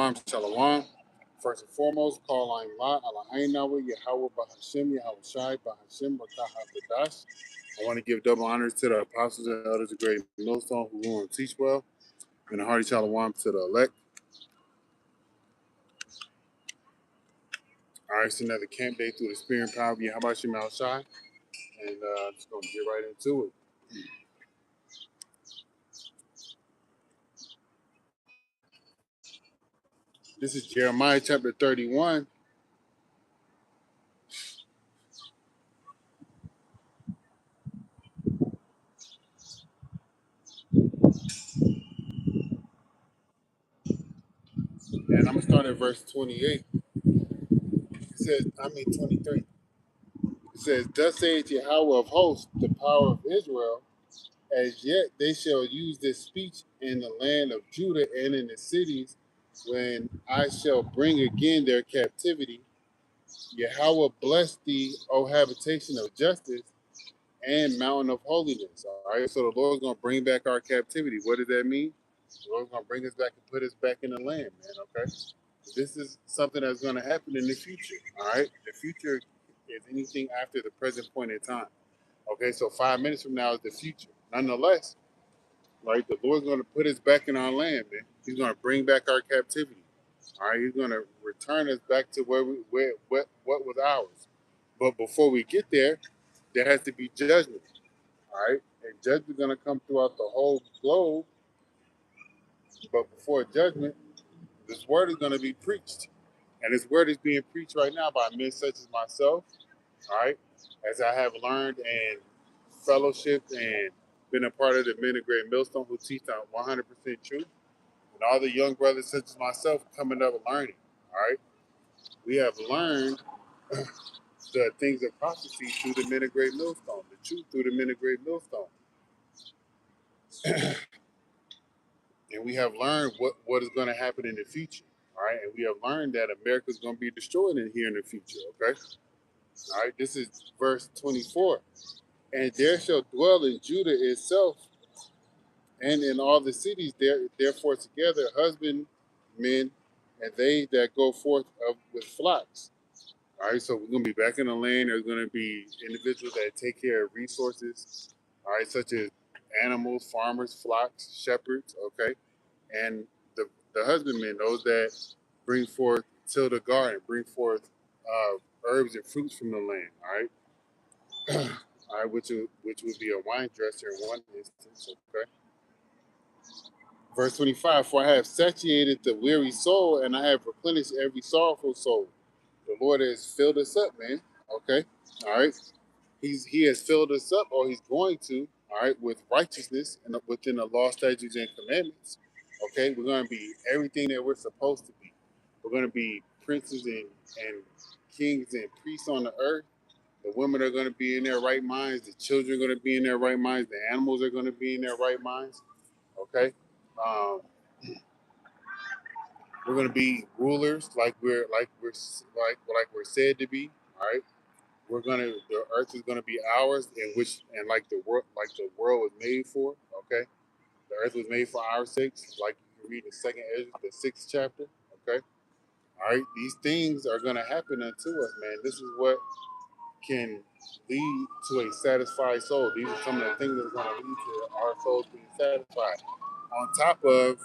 Shalom. First and foremost, call I'm La, Eloheinu Yahweh, Yahweh Bahashem, Yahweh Shai, Bahashem, Bakah Hadash. I want to give double honors to the apostles and elders of Great Millstone who want to teach well, and a hearty shalom to the elect. All right, it's another camp day through the spirit and power of Yahweh Shai, Shai, and just going to get right into it. This is Jeremiah chapter 31. And I'm going to start at verse 28. It says, 23. It says, Thus saith Yahweh of hosts, the power of Israel, as yet they shall use this speech in the land of Judah and in the cities when I shall bring again their captivity. Yahweh bless thee, O habitation of justice and mountain of holiness. All right, so the Lord's going to bring back our captivity. What does that mean? The Lord's going to bring us back and put us back in the land, man, okay? This is something that's going to happen in the future, all right? The future is anything after the present point in time. Okay, so 5 minutes from now is the future. Nonetheless, right, the Lord's going to put us back in our land, man. He's going to bring back our captivity. All right, He's going to return us back to what was ours. But before we get there has to be judgment. All right, and judgment is going to come throughout the whole globe. But before judgment, this word is going to be preached, and this word is being preached right now by men such as myself. All right, as I have learned and fellowship and been a part of the men of Great Millstone who teach on 100% truth, and all the young brothers such as myself coming up learning. All right, we have learned the things of prophecy through the men of Great Millstone, the truth through the men of Great Millstone, and we have learned what is going to happen in the future. All right, and we have learned that America is going to be destroyed here in the future. Okay, all right, this is verse 24. And there shall dwell in Judah itself and in all the cities therefore together husbandmen and they that go forth with flocks. All right, so we're going to be back in the land. There's going to be individuals that take care of resources, all right, such as animals, farmers, flocks, shepherds, okay, and the husbandmen, those that bring forth, till the garden, bring forth herbs and fruits from the land, all right, all right, which would be a wine dresser in one instance, okay. Verse 25, for I have satiated the weary soul, and I have replenished every sorrowful soul. The Lord has filled us up, man. Okay. All right. He has filled us up, or he's going to, all right, with righteousness and within the law, statutes, and commandments. Okay. We're going to be everything that we're supposed to be. We're going to be princes and kings and priests on the earth. The women are going to be in their right minds. The children are going to be in their right minds. The animals are going to be in their right minds. Okay. Um, we're going to be rulers like we're said to be. All right. The earth is gonna be ours, and like the world was made for. Okay, the earth was made for our sakes, like you can read in Second Ezra, the 6th chapter. Okay, all right, these things are gonna happen unto us, man. This is what can lead to a satisfied soul. These are some of the things that are gonna lead to our souls being satisfied. On top of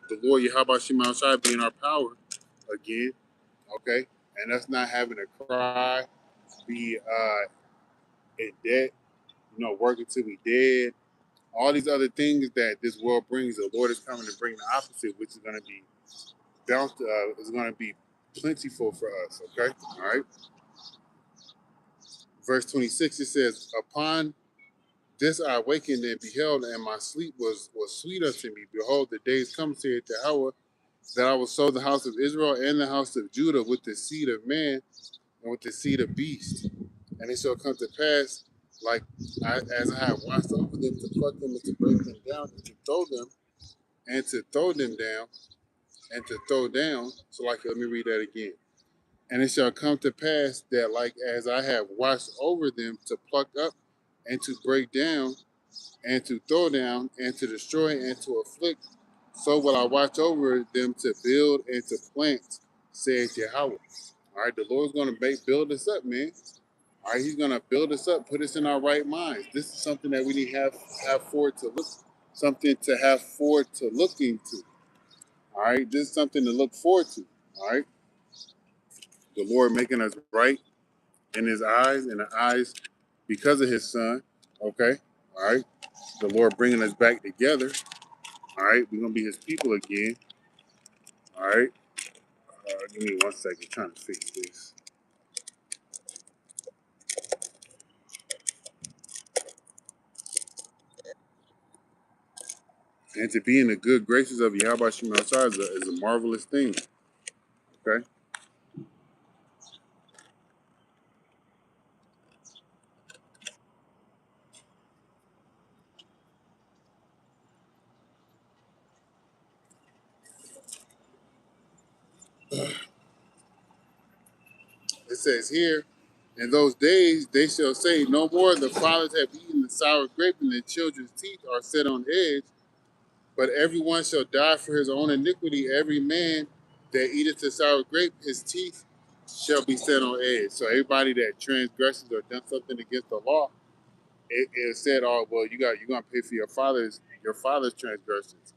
the Lord Yahweh Shema Shai being our power again. Okay, and us not having to cry, be in debt, working till we dead. All these other things that this world brings, the Lord is coming to bring the opposite, which is going to be is going to be plentiful for us. Okay, all right. Verse 26, it says, "Upon this I awakened and beheld, and my sleep was sweet unto me. Behold, the days come, saith Yahweh, that I will sow the house of Israel and the house of Judah with the seed of man and with the seed of beast. And it shall come to pass, as I have watched over them, to pluck them and to break them down, and to throw them, and to throw them down, and to throw down." So, let me read that again. "And it shall come to pass that, as I have watched over them, to pluck up, and to break down, and to throw down, and to destroy, and to afflict, So will I watch over them to build and to plant, said Yahweh. All right, the Lord's going to build us up, man. All right, He's going to build us up, put us in our right minds. This is something that we need to have forward to look, something to have forward to look into. All right, this is something to look forward to. All right, the Lord making us right in His eyes, and the eyes because of His Son. Okay, all right, the Lord bringing us back together. All right, we're gonna be His people again. All right, give me 1 second, trying to fix this. And to be in the good graces of Yahweh Shemashah is a marvelous thing. Okay, it says here, in those days they shall say, no more the fathers have eaten the sour grape, and the children's teeth are set on edge. But everyone shall die for his own iniquity. Every man that eateth the sour grape, his teeth shall be set on edge. So everybody that transgresses or done something against the law, it said, "Oh, well, you're gonna pay for your father's transgressions."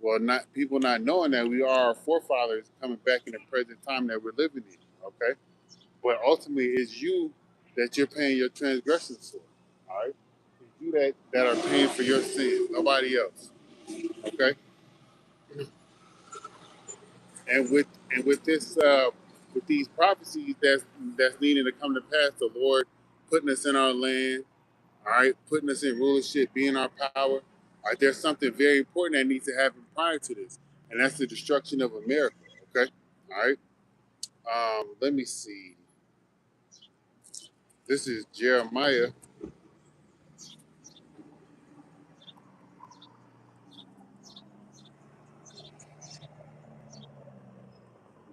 Well, not people not knowing that we are our forefathers coming back in the present time that we're living in. Okay, but ultimately, it's you that you're paying your transgressions for. All right, it's you that are paying for your sins. Nobody else. Okay. And with this with these prophecies that's needing to come to pass, the Lord putting us in our land, all right, putting us in rulership, being our power. All right, there's something very important that needs to happen prior to this, and that's the destruction of America. Okay, all right. Let me see. This is Jeremiah.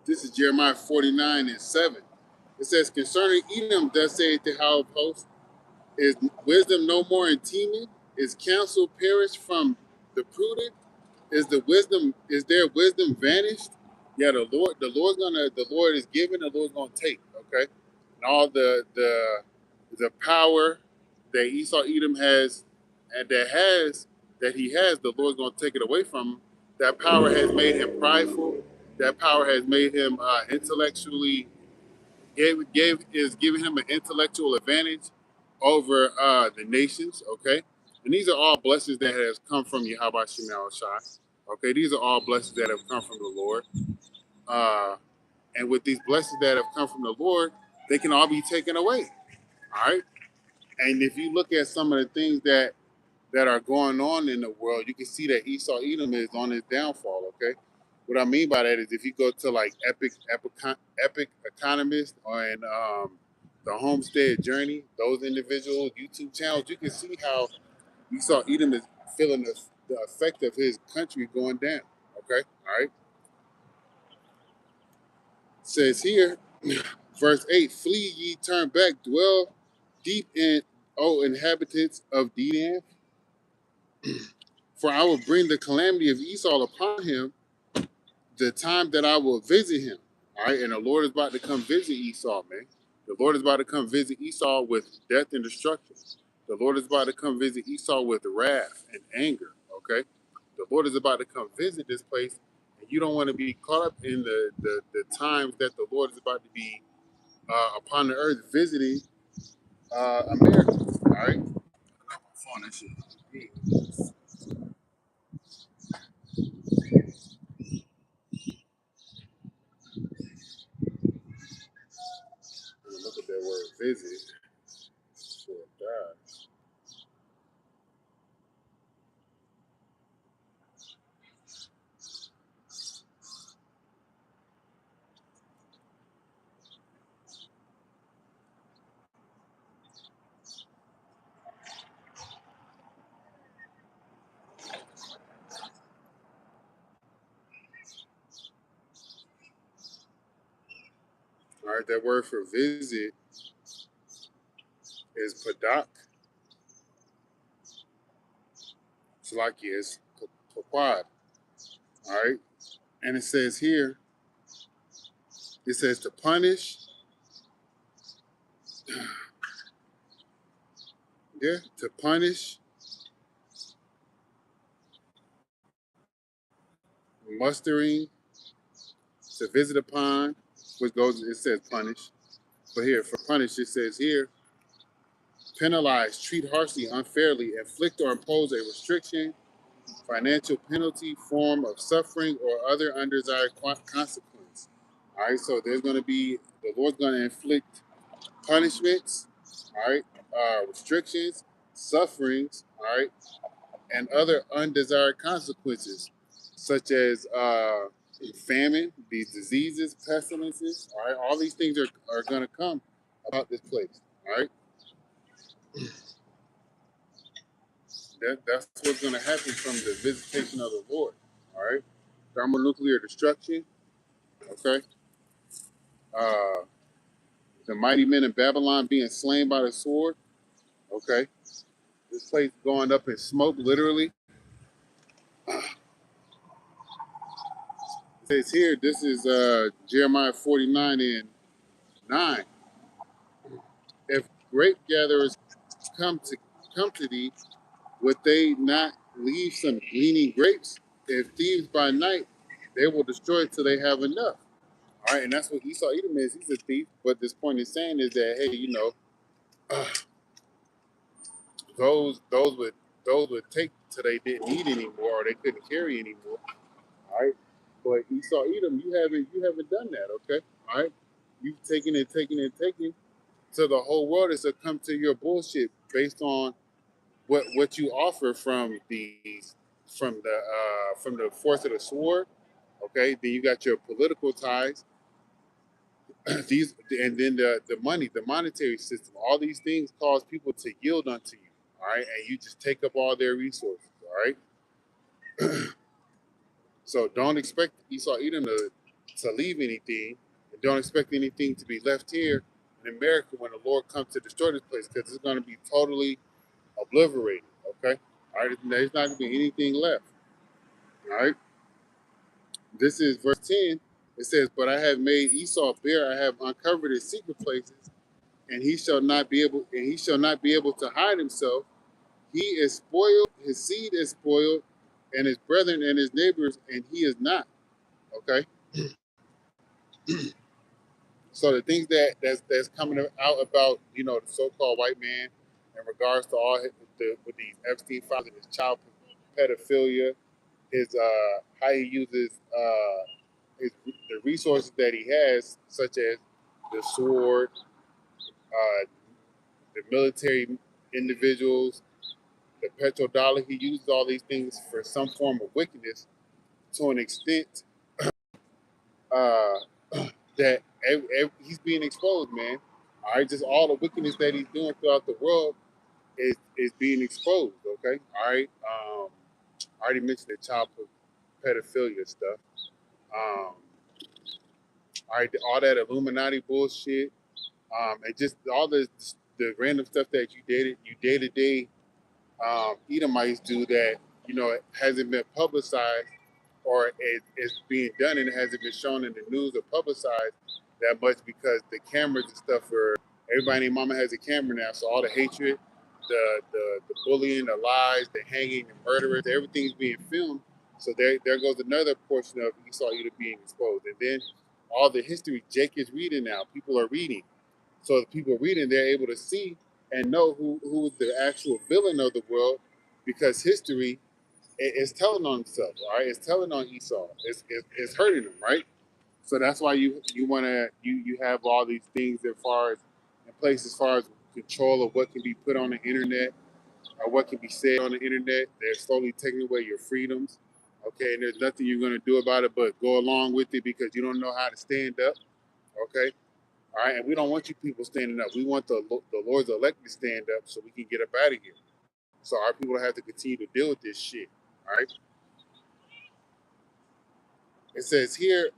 This is Jeremiah 49:7. It says, concerning Edom, thus saith the house of hosts, is wisdom no more in Teman? Is counsel perished from the prudent? Is their wisdom vanished? Yeah, the Lord is giving, the Lord's gonna take. Okay, and all the power that Esau Edom has, and that he has, the Lord's gonna take it away from him. That power has made him prideful. That power has made him intellectually is giving him an intellectual advantage over the nations. Okay, and these are all blessings that has come from Yahweh Shemel Shai. Okay, these are all blessings that have come from the Lord. Uh, and with these blessings that have come from the Lord, they can all be taken away. All right. And if you look at some of the things that are going on in the world, you can see that Esau Edom is on his downfall. Okay, what I mean by that is if you go to like Epic Economist and the Homestead Journey, those individual YouTube channels, you can see how Esau Edom is feeling the effect of his country going down. Okay, all right. It says here, verse 8, flee ye, turn back, dwell deep in, O inhabitants of Dedan, for I will bring the calamity of Esau upon him, the time that I will visit him. All right, and the Lord is about to come visit Esau, man. The Lord is about to come visit Esau with death and destruction. The Lord is about to come visit Esau with wrath and anger. Okay, the Lord is about to come visit this place, and you don't want to be caught up in the times that the Lord is about to be upon the earth visiting America. All right, phone that shit. Look at that word visit. Shit, God. All right, that word for visit is padak. It's like it's paquad. All right. And it says here, it says to punish, yeah, to punish, mustering, to visit upon, which goes, it says punish. But here, for punish, it says here, penalize, treat harshly, unfairly, inflict or impose a restriction, financial penalty, form of suffering, or other undesired consequence. All right, so there's going to be, the Lord's going to inflict punishments, all right, restrictions, sufferings, all right, and other undesired consequences, such as famine, these diseases, pestilences, all right, all these things are going to come about this place, all right. That's what's going to happen from the visitation of the Lord, all right. Thermonuclear destruction, okay. Uh, the mighty men in Babylon being slain by the sword, okay. This place going up in smoke, literally. It says here, this is Jeremiah 49 and 9. If grape gatherers come to come to thee, would they not leave some gleaning grapes? If thieves by night, they will destroy till they have enough. All right, and that's what Esau Edom is. He's a thief. But this point is saying is that hey, those would take till they didn't need anymore or they couldn't carry anymore. All right. But Esau Edom, you haven't done that, okay? All right. You've taken and taken and taken. So the whole world is to come to your bullshit based on what you offer from the force of the sword. Okay, then you got your political ties, these and then the money, the monetary system. All these things cause people to yield unto you. All right, and you just take up all their resources. All right, so don't expect Esau Edom to leave anything, and don't expect anything to be left here in America when the Lord comes to destroy this place because it's going to be totally obliterated. Okay, all right, there's not going to be anything left. All right, this is verse 10. It says, "But I have made Esau bare; I have uncovered his secret places, and he shall not be able to hide himself. He is spoiled; his seed is spoiled, and his brethren and his neighbors, and he is not." Okay. So the things that's coming out about the so-called white man in regards to all with these Epstein files and his child pedophilia, his how he uses the resources that he has, such as the sword, the military individuals, the petrodollar. He uses all these things for some form of wickedness to an extent uh, that he's being exposed, man. All right, just all the wickedness that he's doing throughout the world is being exposed. Okay, all right. I already mentioned the child pedophilia stuff. Um, all right, all that Illuminati bullshit, and just all the random stuff that you day to day Edomites do that it hasn't been publicized or it's being done and it hasn't been shown in the news or publicized that much because the cameras and stuff are everybody and their mama has a camera now, so all the hatred, the bullying, the lies, the hanging, the murderers, everything's being filmed. So there goes another portion of Esau Edom being exposed, and then all the history Jake is reading now. People are reading, so the people reading they're able to see and know who is the actual villain of the world because history is telling on itself, all right? It's telling on Esau. It's hurting him, right? So that's why you want to you have all these things as far as in place as far as control of what can be put on the internet or what can be said on the internet. They're slowly taking away your freedoms, okay? And there's nothing you're going to do about it but go along with it because you don't know how to stand up, okay? All right, and we don't want you people standing up. We want the Lord's elect to stand up so we can get up out of here. So our people have to continue to deal with this shit. All right. It says here,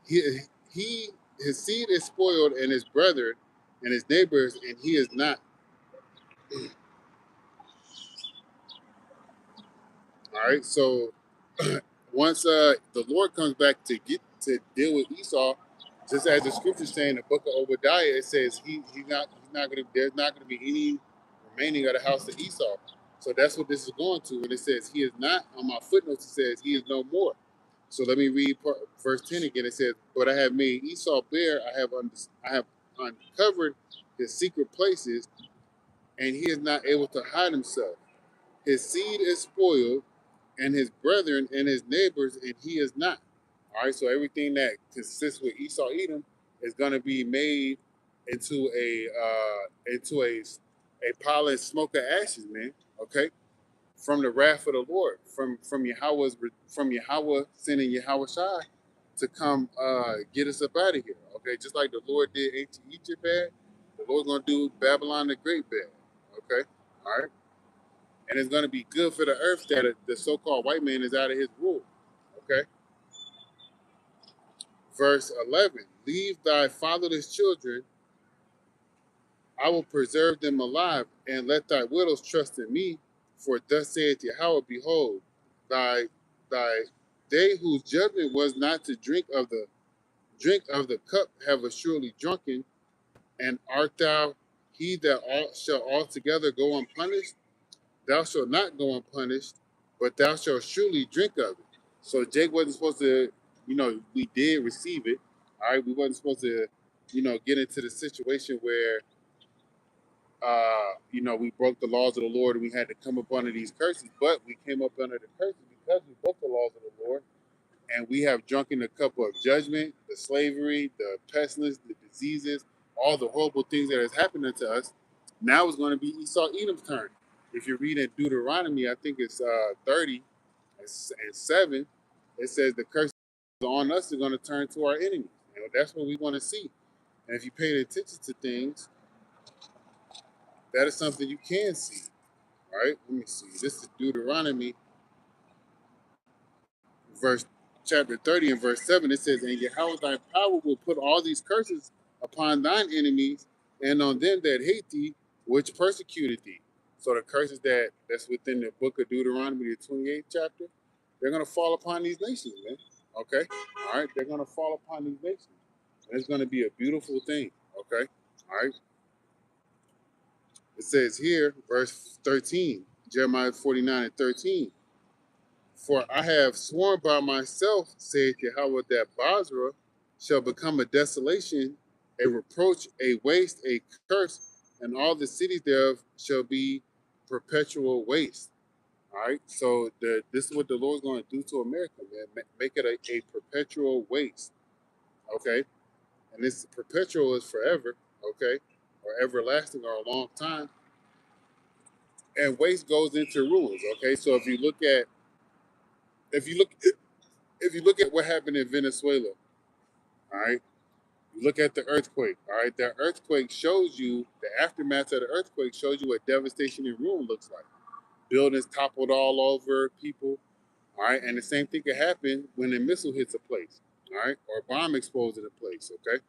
he his seed is spoiled, and his brother and his neighbors, and he is not. All right. So once the Lord comes back to get to deal with Esau, just as the scriptures say in the book of Obadiah, it says he's not gonna there's not gonna be any remaining of the house of Esau. So that's what this is going to. When it says he is not, on my footnotes it says he is no more. So let me read verse 10 again. It says, "But I have made Esau bare. I have uncovered his secret places, and he is not able to hide himself. His seed is spoiled, and his brethren and his neighbors, and he is not." All right, so everything that consists with Esau Edom is going to be made into a pile of smoke of ashes, man. Okay, from the wrath of the Lord, from Yahweh sending Yahweh Shai to come get us up out of here. Okay, just like the Lord did ancient Egypt bad, the Lord's gonna do Babylon the Great bad. Okay, all right, and it's gonna be good for the earth that the so-called white man is out of his rule. Okay, verse 11: "Leave thy fatherless children; I will preserve them alive, and let thy widows trust in me. For thus saith Yahweh, behold, thy thy they whose judgment was not to drink of the cup have assuredly drunken, and art thou he that shall altogether go unpunished? Thou shalt not go unpunished, but thou shalt surely drink of it." So Jake wasn't supposed to, we did receive it. All right, we wasn't supposed to, get into the situation where we broke the laws of the Lord and we had to come up under these curses, but we came up under the curses because we broke the laws of the Lord, and we have drunken the cup of judgment, the slavery, the pestilence, the diseases, all the horrible things that has happened unto us. Now it's going to be Esau Edom's turn. If you read in Deuteronomy, I think it's 30 and 7, it says the curse on us is going to turn to our enemies. That's what we want to see. And if you pay attention to things, that is something you can see. All right, let me see. This is Deuteronomy, verse chapter 30 and verse 7. It says, "And Yahweh thy power will put all these curses upon thine enemies and on them that hate thee, which persecuted thee." So the curses that's within the book of Deuteronomy, the 28th chapter, they're gonna fall upon these nations, man. Okay? All right, they're gonna fall upon these nations. And it's gonna be a beautiful thing. Okay? All right. It says here, verse 13, Jeremiah 49 and 13. "For I have sworn by myself, saith Yahweh, that Basra shall become a desolation, a reproach, a waste, a curse, and all the cities thereof shall be perpetual waste." All right. So this is what the Lord's going to do to America, man. Make it a perpetual waste. Okay. And this perpetual is forever. Okay. Or everlasting or a long time. And waste goes into ruins. Okay. So if you look if you look at what happened in Venezuela, all right, you look at the earthquake, all right, that earthquake shows you, the aftermath of the earthquake shows you what devastation and ruin looks like. Buildings toppled all over people, all right, and the same thing could happen when a missile hits a place, all right, or a bomb explodes in a place, okay?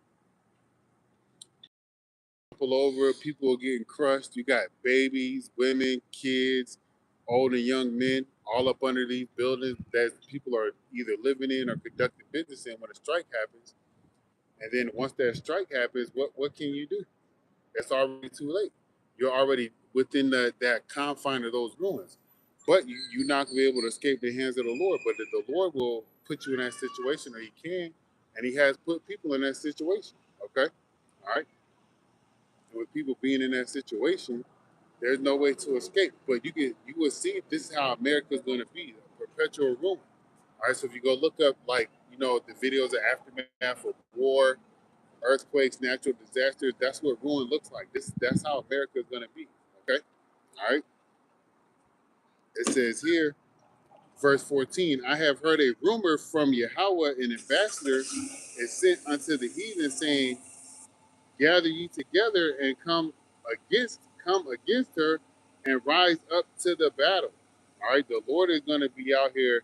Topple over, people are getting crushed. You got babies, women, kids, old and young men all up under these buildings that people are either living in or conducting business in when a strike happens. And then once that strike happens, what can you do? It's already too late. You're already within that confine of those ruins. But you're not going to be able to escape the hands of the Lord. But the Lord will put you in that situation, or He can, and He has put people in that situation. Okay, all right. And with people being in that situation, there's no way to escape. But you will see this is how America is going to be, a perpetual ruin. All right. So if you go look up, like, the videos of aftermath of war, earthquakes, natural disasters, that's what ruin looks like. That's how America is going to be. Okay, all right. It says here, verse 14: "I have heard a rumor from Yahweh, an ambassador is sent unto the heathen, saying, Gather ye together and come against her, and rise up to the battle." All right, the Lord is going to be out here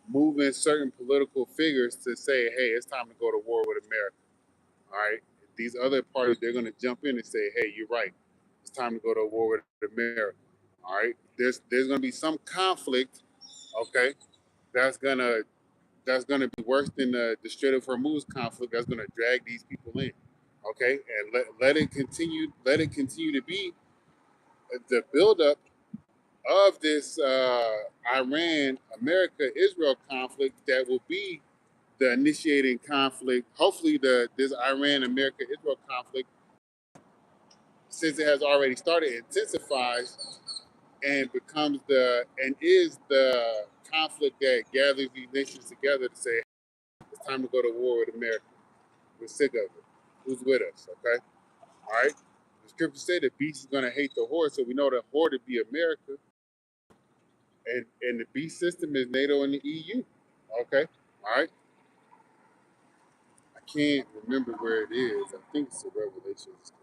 moving certain political figures to say, "Hey, it's time to go to war with America." All right. These other parties, they're going to jump in and say, "Hey, you're right. It's time to go to war with America." All right. There's going to be some conflict, okay, that's going to that's going to be worse than the Strait of Hormuz conflict. That's going to drag these people in. Okay, and let it continue. Let it continue to be the buildup of this Iran America Israel conflict that will be the initiating conflict. Hopefully, this Iran America Israel conflict, since it has already started, intensifies and becomes is the conflict that gathers these nations together to say it's time to go to war with America. We're sick of it. Who's with us? Okay, all right. The scripture said the beast is going to hate the horde, so we know the horde to be America, and the beast system is NATO and the EU. Okay, all right. I can't remember where it is. I think it's in Revelations.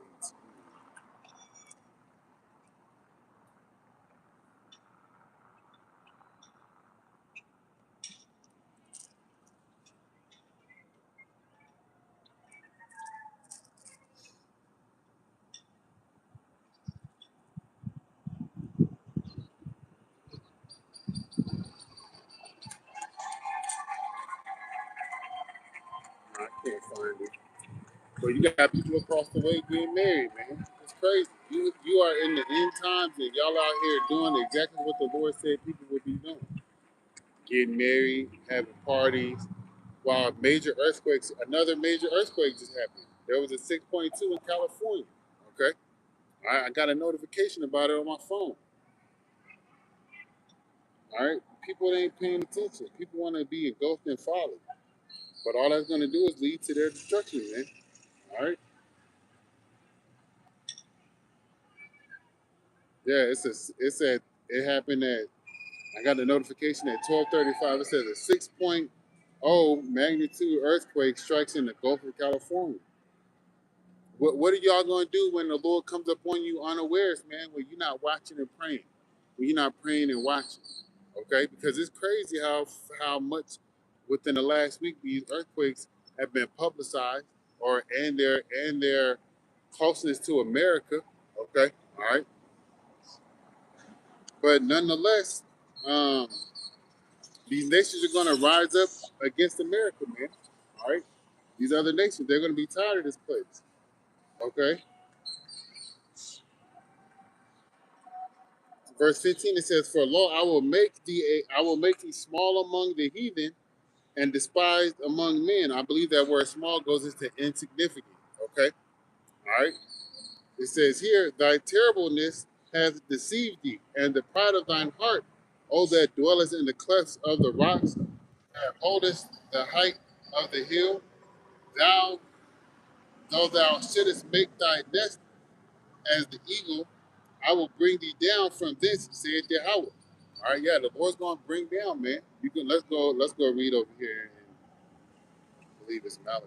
I can't find it. But you got people across the way getting married, man. It's crazy. You are in the end times, and y'all out here doing exactly what the Lord said people would be doing: getting married, having parties. While another major earthquake just happened. There was a 6.2 in California. Okay, I got a notification about it on my phone. All right, people ain't paying attention. People want to be engulfed in folly, but all that's going to do is lead to their destruction, man. All right. Yeah, it happened at I got the notification at 12:35. It says a 6.0 magnitude earthquake strikes in the Gulf of California. What are y'all going to do when the Lord comes up on you unawares, man? When you're not watching and praying, when you're not praying and watching, okay? Because it's crazy how much within the last week these earthquakes have been publicized, or and their closeness to America, okay? All right, but nonetheless, um, these nations are going to rise up against America, man. All right, these other nations, they're going to be tired of this place, okay? Verse 15, it says, "For lo, I will make thee small among the heathen and despised among men." I believe that word small goes into insignificant. Okay. All right. It says here, "Thy terribleness hath deceived thee, and the pride of thine heart, O that dwellest in the clefts of the rocks, that holdest the height of the hill, thou, though thou shouldest make thy nest as the eagle, I will bring thee down from thence, saith Yahweh." All right, yeah, the Lord's going to bring down, man. You can let's go read over here, and I believe it's Malachi.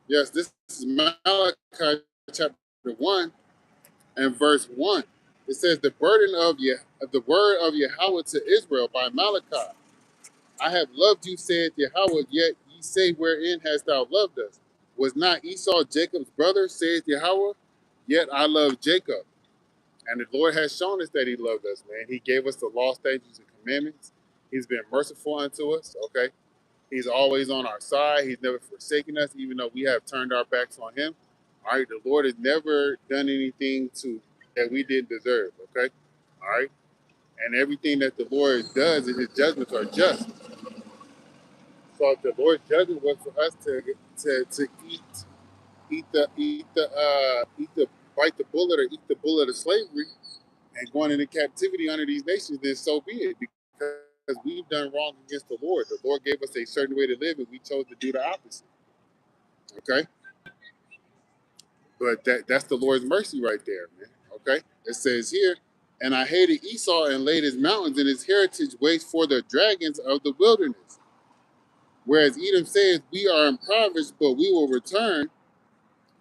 Yes, this is Malachi chapter 1 and verse 1. It says, the word of Yahweh to Israel by Malachi. "I have loved you, saith Yahweh, yet ye say, wherein hast thou loved us? Was not Esau Jacob's brother, saith Yahweh? Yet I love Jacob." And the Lord has shown us that He loved us, man. He gave us the law, statutes, and commandments. He's been merciful unto us, okay? He's always on our side. He's never forsaken us, even though we have turned our backs on Him. All right, the Lord has never done anything that we didn't deserve, okay? All right? And everything that the Lord does, and His judgments are just. So if the Lord's judgment was for us to bite the bullet or eat the bullet of slavery and going into captivity under these nations, then so be it. Because we've done wrong against the Lord. The Lord gave us a certain way to live, and we chose to do the opposite. Okay, but that's the Lord's mercy right there, man. Okay, it says here, "And I hated Esau and laid his mountains and his heritage waste for the dragons of the wilderness. Whereas Edom says, we are impoverished, but we will return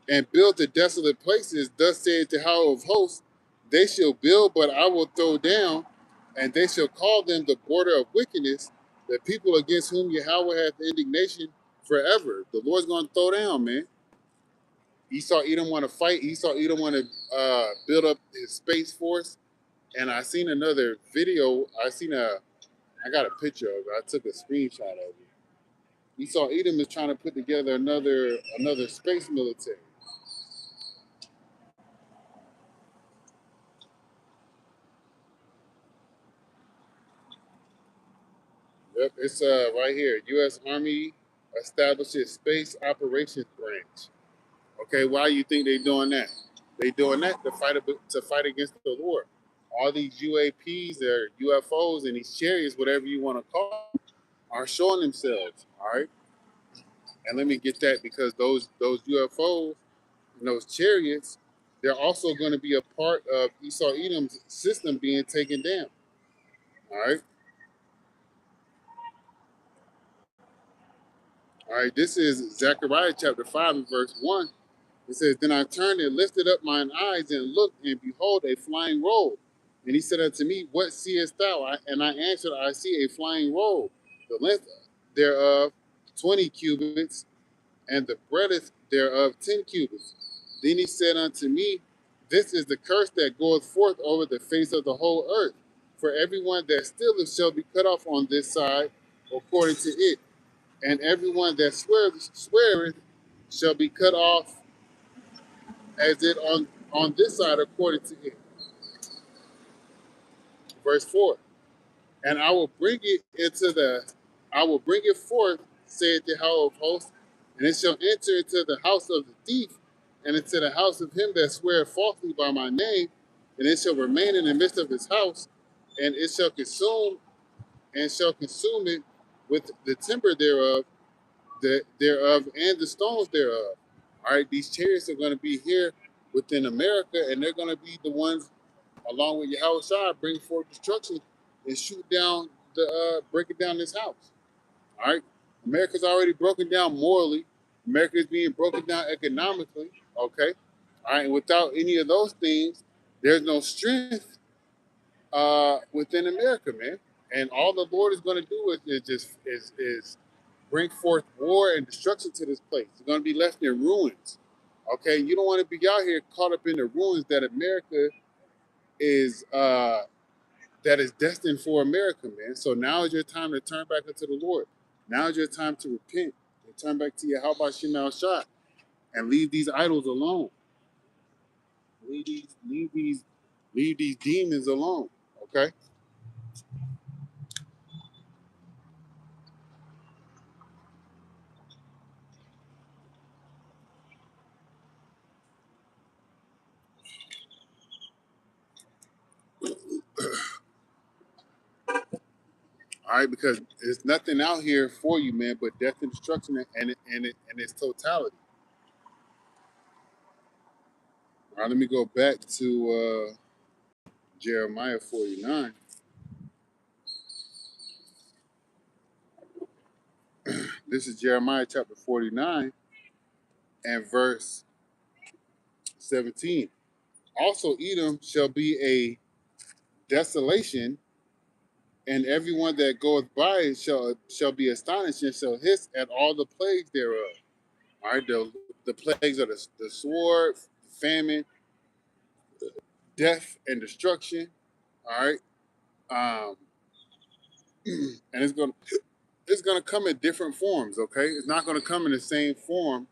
and build the desolate places. Thus saith the Yahweh of hosts, they shall build, but I will throw down, and they shall call them the border of wickedness, the people against whom Yahweh hath indignation forever." The Lord's going to throw down, man. Esau Edom want to fight. Esau Edom want to build up his space force. And I seen another video. I seen I got a picture of it. I took a screenshot of it. Esau Edom is trying to put together another space military. Yep, it's right here. U.S. Army establishes space operations branch. Okay, why you think they doing that? They doing that to fight against the Lord. All these UAPs or UFOs and these chariots, whatever you want to call them, are showing themselves. All right, and let me get that because those UFOs and those chariots, they're also going to be a part of Esau Edom's system being taken down. All right, all right. This is Zechariah chapter 5 and verse 1. It says, Then I turned and lifted up mine eyes and looked, and behold, a flying roll. And he said unto me, What seest thou? And I answered, I see a flying roll, the length thereof 20 cubits, and the breadth thereof 10 cubits. Then he said unto me, This is the curse that goeth forth over the face of the whole earth. For everyone that stealeth shall be cut off on this side, according to it. And everyone that sweareth shall be cut off as it on this side according to it. Verse 4. And I will bring it forth, saith the Yahweh of hosts, and it shall enter into the house of the thief, and into the house of him that sweareth falsely by my name, and it shall remain in the midst of his house, and it shall consume it with the timber thereof, thereof and the stones thereof. All right, these chariots are going to be here within America, and they're going to be the ones, along with Yahweh Shai, bring forth destruction and shoot down breaking down this house. All right, America's already broken down morally. America is being broken down economically. Okay, all right, and without any of those things, there's no strength within America, man. And all the Lord is going to do is bring forth war and destruction to this place. It's going to be left in ruins. Okay, you don't want to be out here caught up in the ruins that America is that is destined for America, man. So now is your time to turn back unto the Lord. Now is your time to repent and turn back to your how about Shemal Shah and leave these idols alone. Leave these demons alone. Okay. All right, because there's nothing out here for you, man, but death and destruction and its totality. All right, let me go back to Jeremiah 49. This is Jeremiah chapter 49 and verse 17. Also, Edom shall be a desolation, and everyone that goeth by it shall be astonished and shall hiss at all the plagues thereof. All right, the plagues of the sword, famine, death, and destruction. All right, um, and it's gonna come in different forms. Okay, it's not gonna come in the same form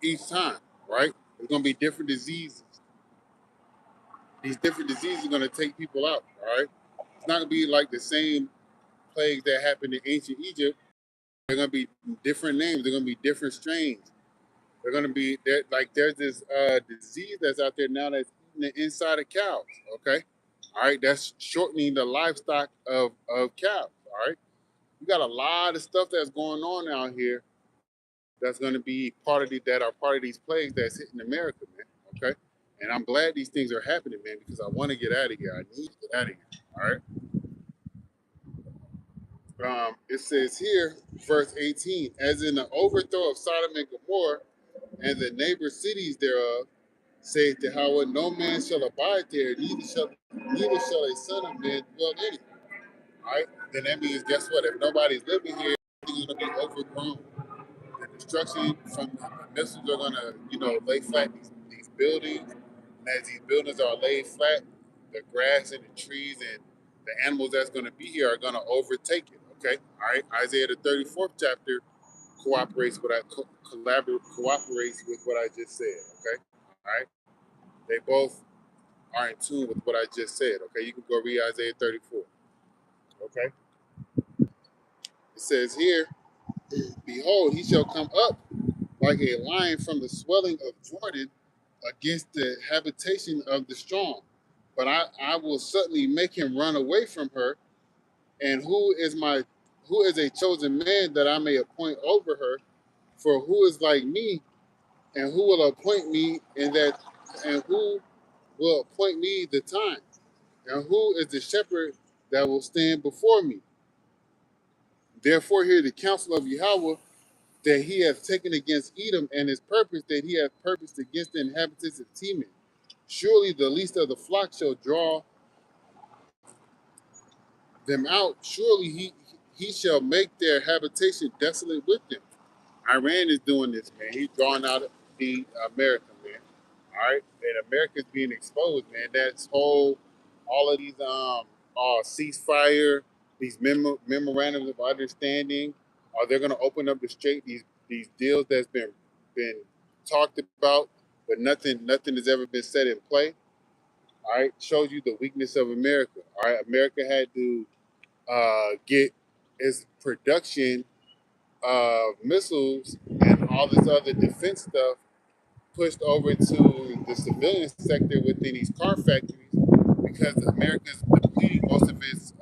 each time. Right, there's gonna be different diseases. These different diseases are gonna take people out. All right, it's not gonna be like the same plagues that happened in ancient Egypt. They're gonna be different names. They're gonna be different strains. They're gonna be there. Like there's this disease that's out there now that's eating the inside of cows. Okay, all right, that's shortening the livestock of cows. All right, you got a lot of stuff that's going on out here that's gonna be that are part of these plagues that's hitting America, man. Okay, and I'm glad these things are happening, man, because I want to get out of here. I need to get out of here. All right. It says here, verse 18, as in the overthrow of Sodom and Gomorrah and the neighbor cities thereof, saith Yahweh, no man shall abide there, neither shall a son of man dwell in it. All right, then that means, guess what? If nobody's living here, it's going to be overgrown. The destruction from the missiles are going to, lay flat these buildings. And as these buildings are laid flat, the grass and the trees and the animals that's going to be here are going to overtake it. Okay, all right. Isaiah the 34th chapter cooperates with cooperates with what I just said. Okay, all right. They both are in tune with what I just said. Okay, you can go read Isaiah 34. Okay, it says here, "Behold, he shall come up like a lion from the swelling of Jordan against the habitation of the strong. But I will suddenly make him run away from her. And who is a chosen man that I may appoint over her? For who is like me, and who will appoint me in that, and who will appoint me the time? And who is the shepherd that will stand before me? Therefore hear the counsel of Yahweh that he hath taken against Edom, and his purpose that he hath purposed against the inhabitants of Teman. Surely the least of the flock shall draw them out. Surely he shall make their habitation desolate with them. Iran is doing this, man. He's drawing out the America, man. All right, and America's being exposed, man. That's all of these ceasefire, these memorandums of understanding. Are they going to open up the straight these deals that's been talked about, but nothing has ever been set in play? All right, shows you the weakness of America. All right, America had to get its production of missiles and all this other defense stuff pushed over to the civilian sector within these car factories because America's depleting most of its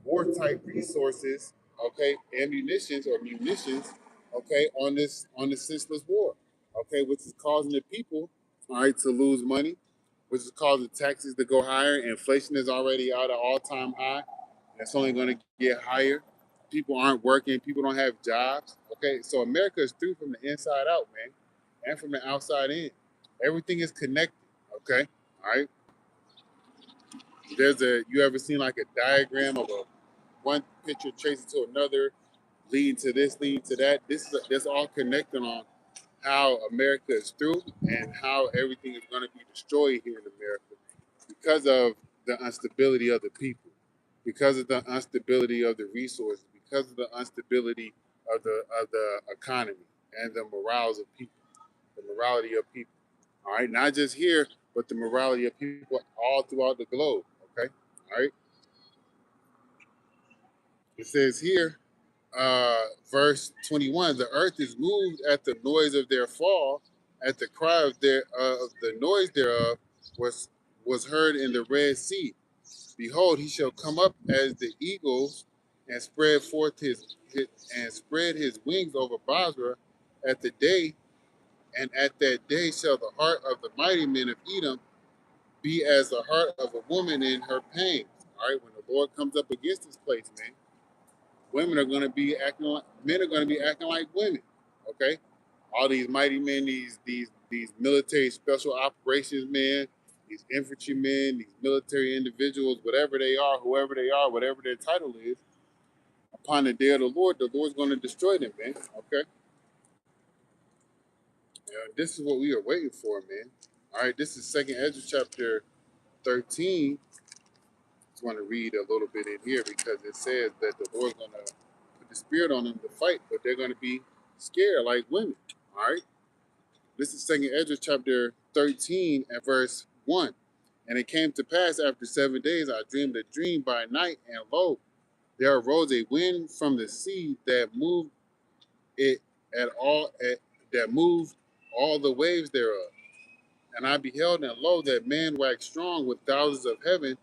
war type resources, okay, ammunitions or munitions, okay, on this senseless war, okay, which is causing the people, all right, to lose money, which is causing taxes to go higher. Inflation is already at an all-time high. It's only going to get higher. People aren't working. People don't have jobs. Okay, so America is through from the inside out, man, and from the outside in. Everything is connected. Okay, all right. You ever seen like a diagram of a one picture tracing to another, leading to this, leading to that. This all connecting on how America is through and how everything is going to be destroyed here in America because of the instability of the people, because of the instability of the resources, because of the instability of the economy and the morals of people, the morality of people. All right, not just here, but the morality of people all throughout the globe. Okay, all right. It says here, verse 21, the earth is moved at the noise of their fall, at the cry of the noise thereof was heard in the Red Sea. Behold, he shall come up as the eagles and spread forth his and spread his wings over Basra at the day, and at that day shall the heart of the mighty men of Edom be as the heart of a woman in her pains. All right, when the Lord comes up against this place, man, women are going to be acting like men are going to be acting like women. Okay, all these mighty men, these military special operations men, these infantrymen, these military individuals, whatever they are, whoever they are, whatever their title is, upon the day of the Lord's going to destroy them, man. Okay, this is what we are waiting for, man. All right, this is Second Ezra chapter 13. Just want to read a little bit in here because it says that the Lord's going to put the spirit on them to fight, but they're going to be scared like women. All right. This is Second Ezra chapter 13 and verse 1. And it came to pass after 7 days, I dreamed a dream by night, and lo, there arose a wind from the sea that moved it that moved all the waves thereof. And I beheld, and lo, that man waxed strong with thousands of heaven.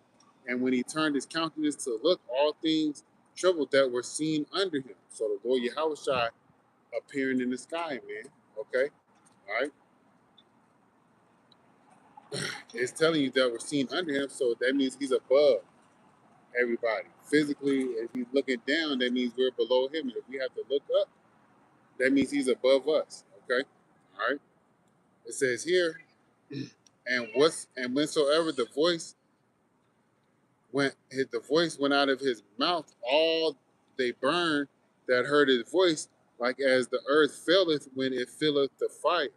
And when he turned his countenance to look, all things trembled that were seen under him. So the Lord Yahushua appearing in the sky, man. Okay, all right. It's telling you that we're seen under him, so that means he's above everybody. Physically, if he's looking down, that means we're below him. And if we have to look up, that means he's above us. Okay, all right. It says here, and whensoever the voice went out of his mouth, all they burned that heard his voice, like as the earth faileth when it filleth the fire.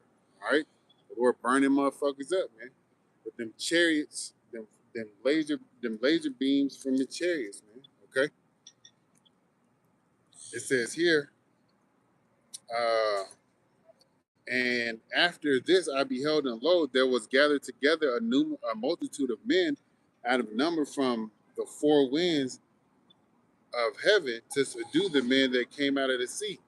All right, the Lord burning motherfuckers up, man. with them chariots, them laser beams from the chariots, man. Okay, it says here, uh, and after this I beheld, and lo, there was gathered together a multitude of men out of number from the four winds of heaven to subdue the men that came out of the sea.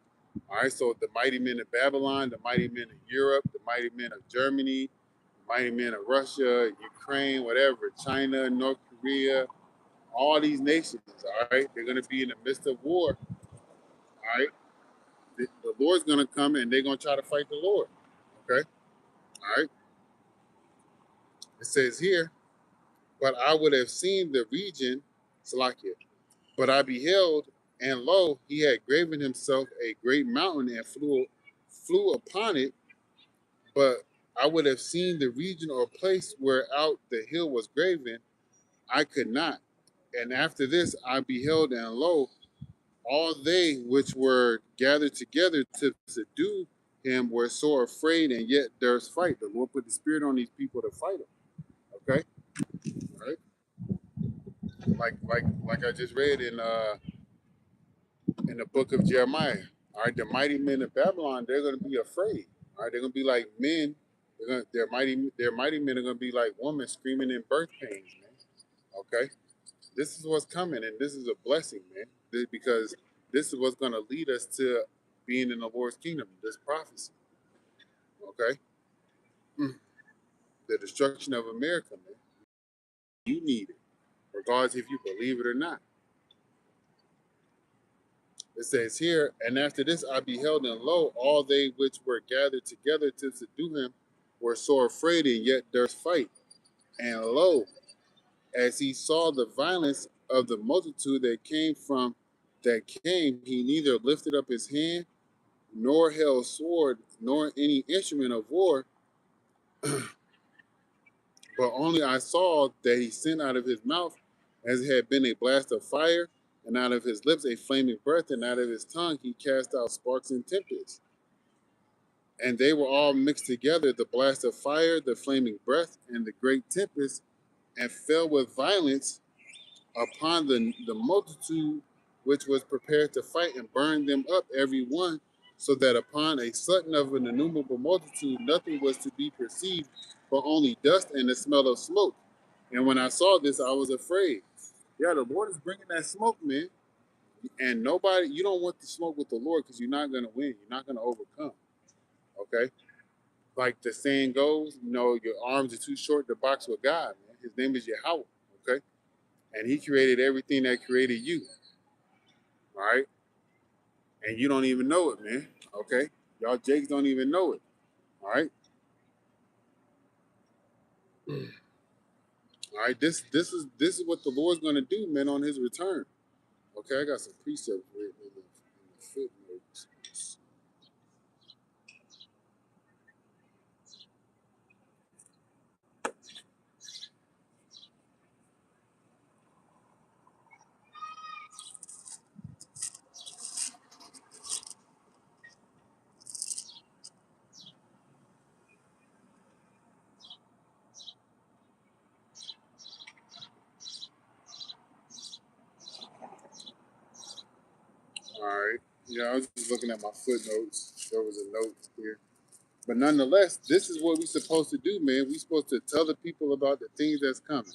All right, so the mighty men of Babylon, the mighty men of Europe, the mighty men of Germany, the mighty men of Russia, Ukraine, whatever, China, North Korea, all these nations, all right, they're going to be in the midst of war, all right? The Lord's going to come and they're going to try to fight the Lord, okay? All right, it says here, but I would have seen the region, Salakia, but I beheld, and lo, he had graven himself a great mountain and flew upon it, but I would have seen the region or place where out the hill was graven, I could not. And after this I beheld, and lo, all they which were gathered together to subdue him were sore afraid, and yet durst fight. The Lord put the spirit on these people to fight him. Okay, all right. Like I just read in the book of Jeremiah. All right, the mighty men of Babylon, they're going to be afraid. All right, they're going to be like men. Their mighty men are going to be like women screaming in birth pains, man. Okay, this is what's coming, and this is a blessing, man, because this is what's going to lead us to being in the Lord's kingdom. This prophecy, okay, the destruction of America, man. You need it, regardless if you believe it or not. It says here, and after this I beheld, and lo, all they which were gathered together to subdue him were sore afraid, and yet durst fight. And lo, as he saw the violence of the multitude that came, he neither lifted up his hand, nor held sword, nor any instrument of war, but only I saw that he sent out of his mouth as it had been a blast of fire, and out of his lips a flaming breath, and out of his tongue he cast out sparks and tempests. And they were all mixed together, the blast of fire, the flaming breath, and the great tempest, and fell with violence upon the multitude which was prepared to fight, and burned them up every one, so that upon a sudden of an innumerable multitude nothing was to be perceived, but only dust and the smell of smoke. And when I saw this, I was afraid. Yeah, the Lord is bringing that smoke, man. And nobody, you don't want to smoke with the Lord because you're not going to win. You're not going to overcome. Okay? Like the saying goes, your arms are too short to box with God, man. His name is Yahweh. Okay? And he created everything that created you. All right? And you don't even know it, man. Okay? Y'all Jakes don't even know it. All right? All right, this is what the Lord's gonna do, man, on his return. Okay, I got some precepts written in the footnotes. All right. Yeah, I was just looking at my footnotes. There was a note here. But nonetheless, this is what we're supposed to do, man. We're supposed to tell the people about the things that's coming.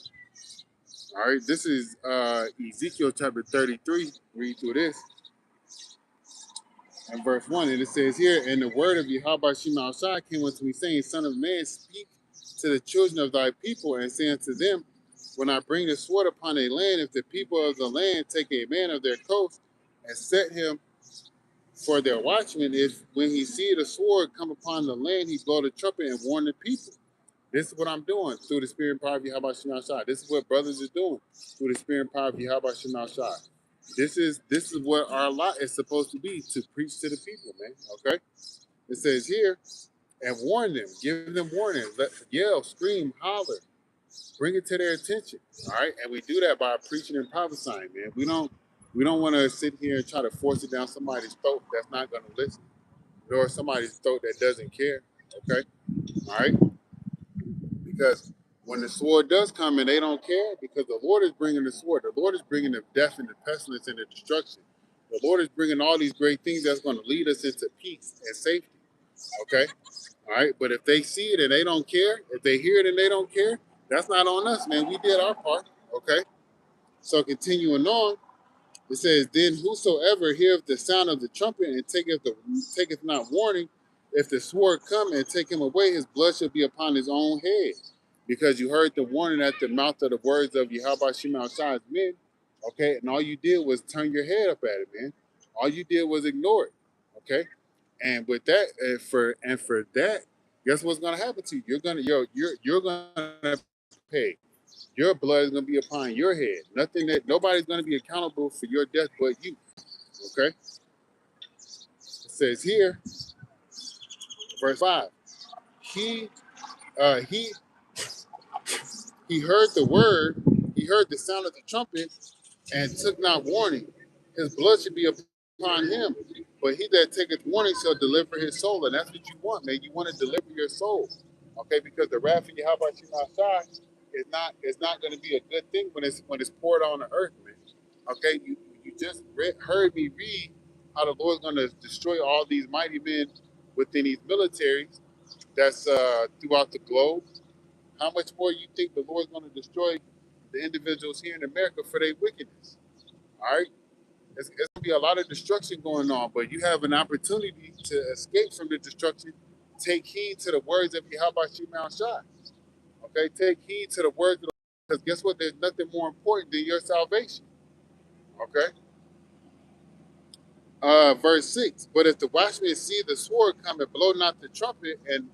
All right. This is Ezekiel chapter 33. Read through this. And verse 1, and it says here, and the word of Yahweh Shema Shai came unto me, saying, Son of man, speak to the children of thy people, and say unto them, when I bring the sword upon a land, if the people of the land take a man of their coast and set him for their watchman, if when he see the sword come upon the land, he blow the trumpet and warn the people. This is what I'm doing through the spirit and power of Yahweh Shema Shai. This is what brothers are doing through the spirit and power of Yahweh Shema Shai. This is what our lot is supposed to be, to preach to the people, man. Okay? It says here, and warn them, give them warning, yell, scream, holler, bring it to their attention. All right, and we do that by preaching and prophesying, man. We don't want to sit here and try to force it down somebody's throat that's not going to listen, nor somebody's throat that doesn't care. Okay, all right, because When the sword does come and they don't care, because the Lord is bringing the sword. The Lord is bringing the death and the pestilence and the destruction. The Lord is bringing all these great things that's going to lead us into peace and safety. Okay? All right? But if they see it and they don't care, if they hear it and they don't care, that's not on us, man. We did our part. Okay? So continuing on, it says, then whosoever heareth the sound of the trumpet and taketh not warning, if the sword come and take him away, his blood shall be upon his own head. Because you heard the warning at the mouth of the words of Yahweh Shema Shai's men, okay? And all you did was turn your head up at it, man. All you did was ignore it, okay? And with that, for that, guess what's gonna happen to you? You're gonna pay. Your blood is gonna be upon your head. Nobody's gonna be accountable for your death but you. Okay? It says here, verse 5. He uh he he heard the word, he heard the sound of the trumpet, and took not warning. His blood should be upon him. But he that taketh warning shall deliver his soul. And that's what you want, man. You want to deliver your soul. Okay, because the wrath of Yahweh Shai is not going to be a good thing when it's poured on the earth, man. Okay, you just heard me read how the Lord's going to destroy all these mighty men within these militaries that's throughout the globe. How much more you think the Lord's going to destroy the individuals here in America for their wickedness? All right, it's going to be a lot of destruction going on, but you have an opportunity to escape from the destruction. Take heed to the words of Yahweh Shema Shai. Okay, take heed to the words of the because guess what? There's nothing more important than your salvation. Okay. Verse 6. But if the watchmen see the sword come and blow not the trumpet, and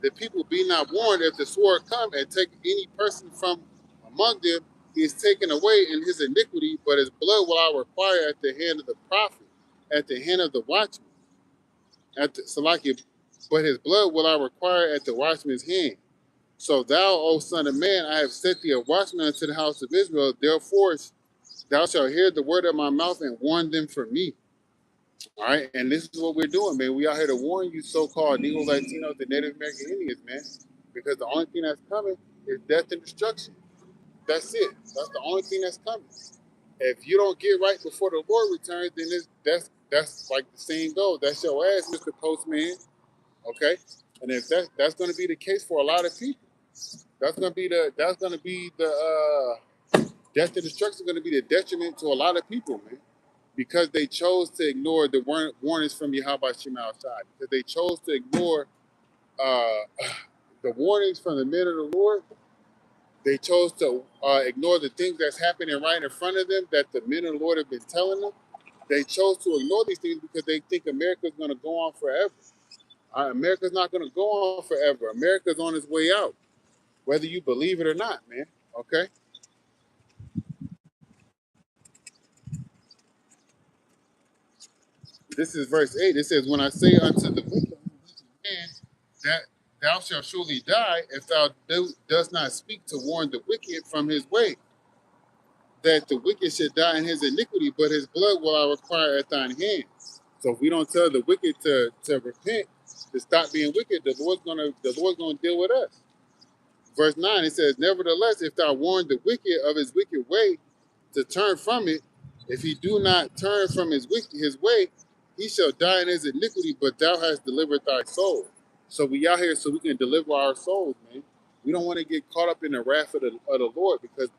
the people be not warned, if the sword come and take any person from among them, he is taken away in his iniquity, but his blood will I require at the hand of the prophet, at the hand of the watchman. At the Salakia, but his blood will I require at the watchman's hand. So thou, O son of man, I have set thee a watchman unto the house of Israel. Therefore thou shalt hear the word of my mouth and warn them for me. All right, and this is what we're doing, man. We out here to warn you, so-called Negro Latinos, the Native American Indians, man, because the only thing that's coming is death and destruction. That's it. That's the only thing that's coming. If you don't get right before the Lord returns, then that's like the saying goes. That's your ass, Mr. Postman. Okay, and if that's going to be the case for a lot of people, that's going to be the death and destruction is going to be the detriment to a lot of people, man, because they chose to ignore the warnings from Yahweh Shema Shai, because they chose to ignore uh, the warnings from the men of the Lord. They chose to ignore the things that's happening right in front of them that the men of the Lord have been telling them. They chose to ignore these things because they think America's going to go on forever. America's not going to go on forever. America's on its way out, whether you believe it or not, man. Okay? This is verse 8. It says, when I say unto the wicked man that thou shalt surely die if thou dost not speak to warn the wicked from his way, that the wicked should die in his iniquity, but his blood will I require at thine hand. So if we don't tell the wicked to repent, to stop being wicked, the Lord's gonna deal with us. Verse 9, it says, nevertheless, if thou warn the wicked of his wicked way to turn from it, if he do not turn from his way, he shall die in his iniquity, but thou hast delivered thy soul. So we out here so we can deliver our souls, man. We don't want to get caught up in the wrath of the Lord, because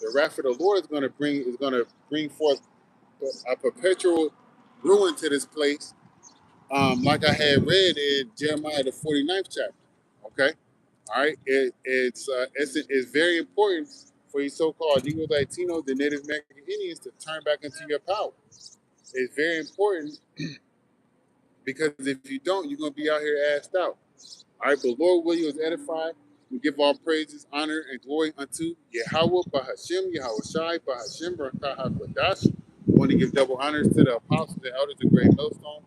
the wrath of the Lord is gonna bring forth a perpetual ruin to this place, like I had read in Jeremiah the 49th chapter. Okay, all right. It's very important for you so-called Negro Latinos, the Native American Indians, to turn back into your power. It's very important because if you don't, you're gonna be out here assed out. All right, but Lord will you is edified. We give all praises, honor, and glory unto Yahweh, Bahashem, Yahweh Shai, Bahashem, Barakah HaKodash. We want to give double honors to the apostles, the elders, the great millstone,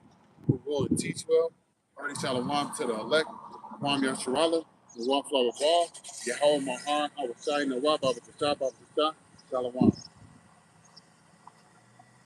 who rule and teach well. Already shalom to the elect, Kwam Yasharala, the one flower ball, Yahweh Mahar, Hawashai, Nawab, Baba Tasha, Shalom.